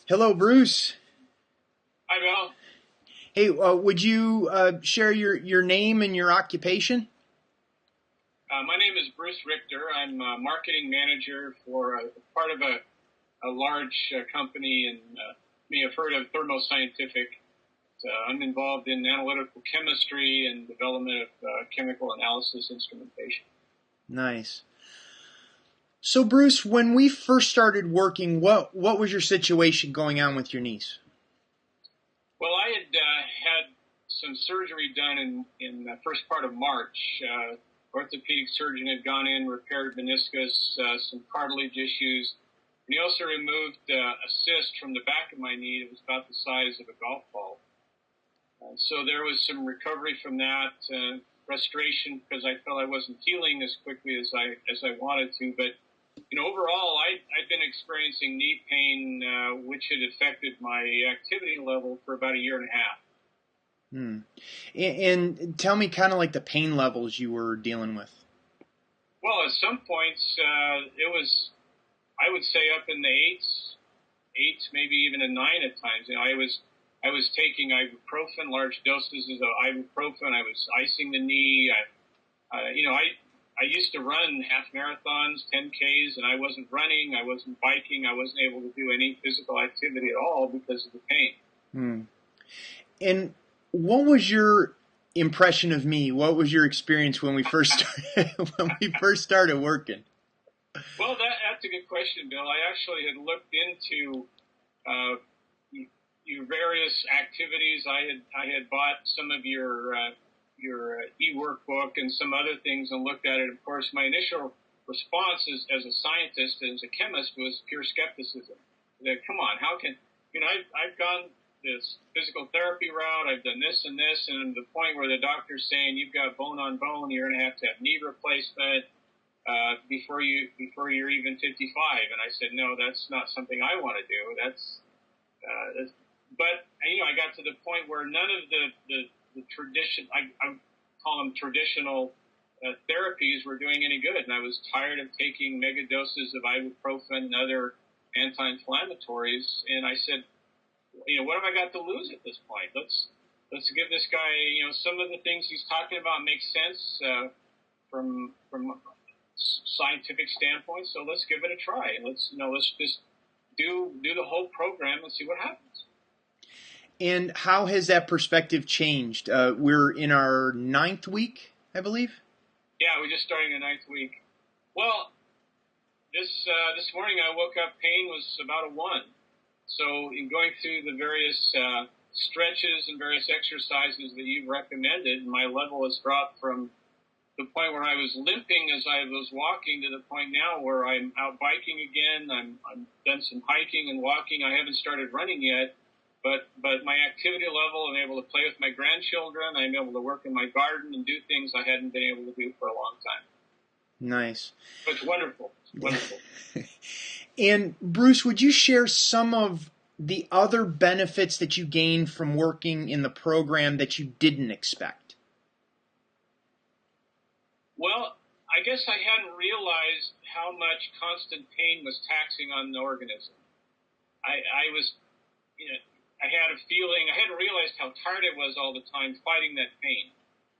Hello, Bruce. Hi, Bill. Hey, would you share your name and your occupation? My name is Bruce Richter. I'm a marketing manager for part of a large company, and you may have heard of Thermo Scientific. I'm involved in analytical chemistry and development of chemical analysis instrumentation. Nice. So, Bruce, when we first started working, what was your situation going on with your niece? Well, I had some surgery done in the first part of March. Orthopedic surgeon had gone in, repaired meniscus, some cartilage issues. And he also removed a cyst from the back of my knee. It was about the size of a golf ball. So there was some recovery from that, frustration because I felt I wasn't healing as quickly as I wanted to. But overall, I'd been experiencing knee pain, which had affected my activity level for about a year and a half. And tell me kind of like the pain levels you were dealing with. Well, at some points, it was, I would say, up in the eights, maybe even a 9 at times. I was taking ibuprofen, large doses of ibuprofen. I was icing the knee. I used to run half marathons, 10Ks, and I wasn't running. I wasn't biking. I wasn't able to do any physical activity at all because of the pain. And what was your impression of me? What was your experience when we first started working? Well, that's a good question, Bill. I actually had looked into your various activities. I had bought some of your e-workbook and some other things and looked at it. Of course, my initial response as a scientist and as a chemist was pure skepticism. That, come on, how can, I've gone this physical therapy route, I've done this and this, and the point where the doctor's saying you've got bone on bone, you're going to have knee replacement before you're even 55. And I said, no, that's not something I want to do. But I got to the point where none of the tradition, I call them traditional therapies, were doing any good. And I was tired of taking mega doses of ibuprofen and other anti-inflammatories. And I said, what have I got to lose at this point? Let's give this guy, some of the things he's talking about make sense from scientific standpoint. So let's give it a try. Let's just do the whole program and see what happens. And how has that perspective changed? We're in our 9th week, I believe. Yeah, we're just starting the 9th week. Well, this morning I woke up, pain was about a 1. So in going through the various stretches and various exercises that you've recommended, my level has dropped from the point where I was limping as I was walking to the point now where I'm out biking again. I'm done some hiking and walking. I haven't started running yet. But my activity level, I'm able to play with my grandchildren. I'm able to work in my garden and do things I hadn't been able to do for a long time. Nice. It's wonderful. It's wonderful. And Bruce, would you share some of the other benefits that you gained from working in the program that you didn't expect? Well, I guess I hadn't realized how much constant pain was taxing on the organism. I was, I had a feeling, I hadn't realized how tired I was all the time fighting that pain.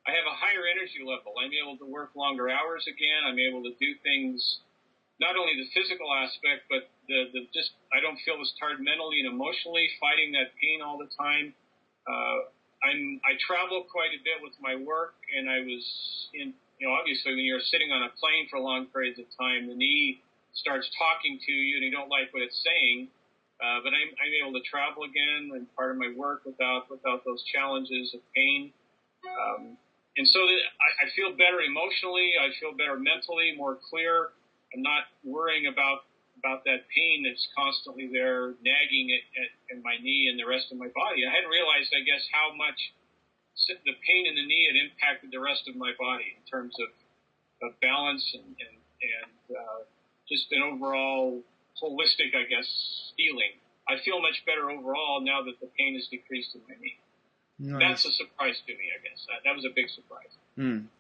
I have a higher energy level. I'm able to work longer hours again. I'm able to do things, not only the physical aspect, but I don't feel as tired mentally and emotionally fighting that pain all the time. I travel quite a bit with my work, and I was in, obviously when you're sitting on a plane for long periods of time, the knee starts talking to you and you don't like what it's saying. But I'm able to travel again and part of my work without those challenges of pain. And so I feel better emotionally. I feel better mentally, more clear. I'm not worrying about that pain that's constantly there nagging at my knee and the rest of my body. I hadn't realized, I guess, how much the pain in the knee had impacted the rest of my body in terms of balance and just an overall holistic, I guess, feeling. I feel much better overall now that the pain has decreased in my knee. Nice. That's a surprise to me, I guess. That was a big surprise.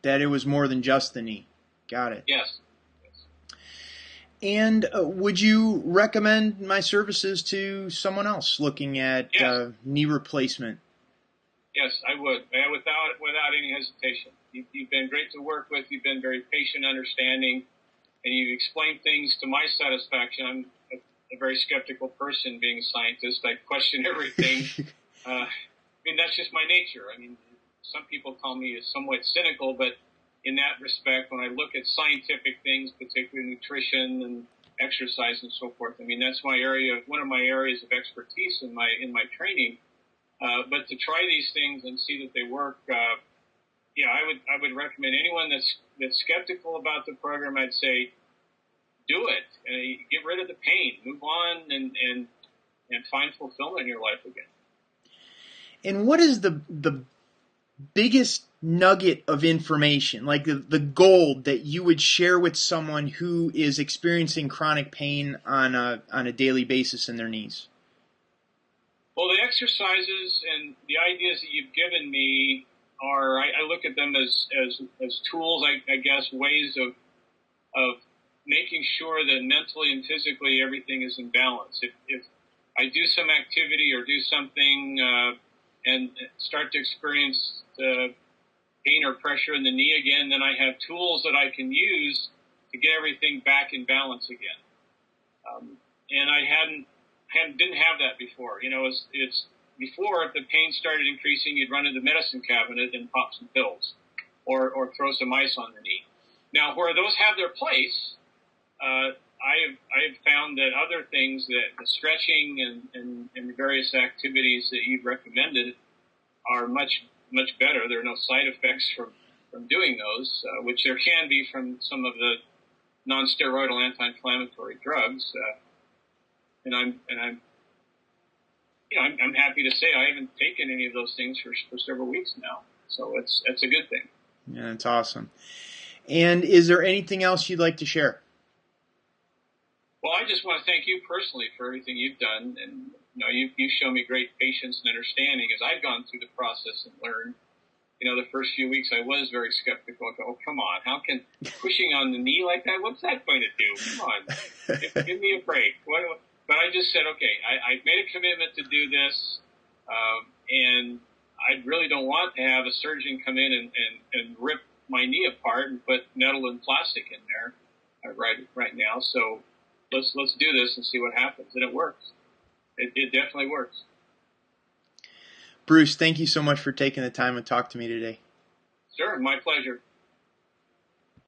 That it was more than just the knee. Got it. Yes. And would you recommend my services to someone else looking at Yes. Knee replacement? Yes, I would, without any hesitation. You've been great to work with. You've been very patient, understanding, and you've explained things to my satisfaction. I'm a very skeptical person, being a scientist. I question everything. I mean, that's just my nature. I mean, some people call me somewhat cynical, but in that respect, when I look at scientific things, particularly nutrition and exercise and so forth, I mean, that's my area, one of my areas of expertise in my training. But to try these things and see that they work, I would recommend anyone that's skeptical about the program. I'd say do it. Get rid of the pain, move on, and find fulfillment in your life again. And what is the biggest nugget of information, like the gold that you would share with someone who is experiencing chronic pain on a daily basis in their knees? Well, the exercises and the ideas that you've given me are, I look at them as tools, I guess, ways of making sure that mentally and physically everything is in balance. If I do some activity or do something and start to experience pain or pressure in the knee again, then I have tools that I can use to get everything back in balance again. And I didn't have that before. You know, it's before, if the pain started increasing, you'd run to the medicine cabinet and pop some pills or throw some ice on the knee. Now, where those have their place, I have found that other things, that the stretching and the various activities that you've recommended are much better. There are no side effects from doing those, which there can be from some of the non-steroidal anti-inflammatory drugs. And I'm happy to say I haven't taken any of those things for several weeks now. So it's a good thing. Yeah, that's awesome. And is there anything else you'd like to share? Well, I just want to thank you personally for everything you've done, and you show me great patience and understanding as I've gone through the process and learned. You know, the first few weeks I was very skeptical. I go, oh, come on, how can pushing on the knee like that? What's that going to do? Come on, give me a break. But I just said, okay, I've made a commitment to do this, and I really don't want to have a surgeon come in and rip my knee apart and put metal and plastic in there right now. So let's do this and see what happens. And it works. It definitely works. Bruce, thank you so much for taking the time to talk to me today. Sure, my pleasure.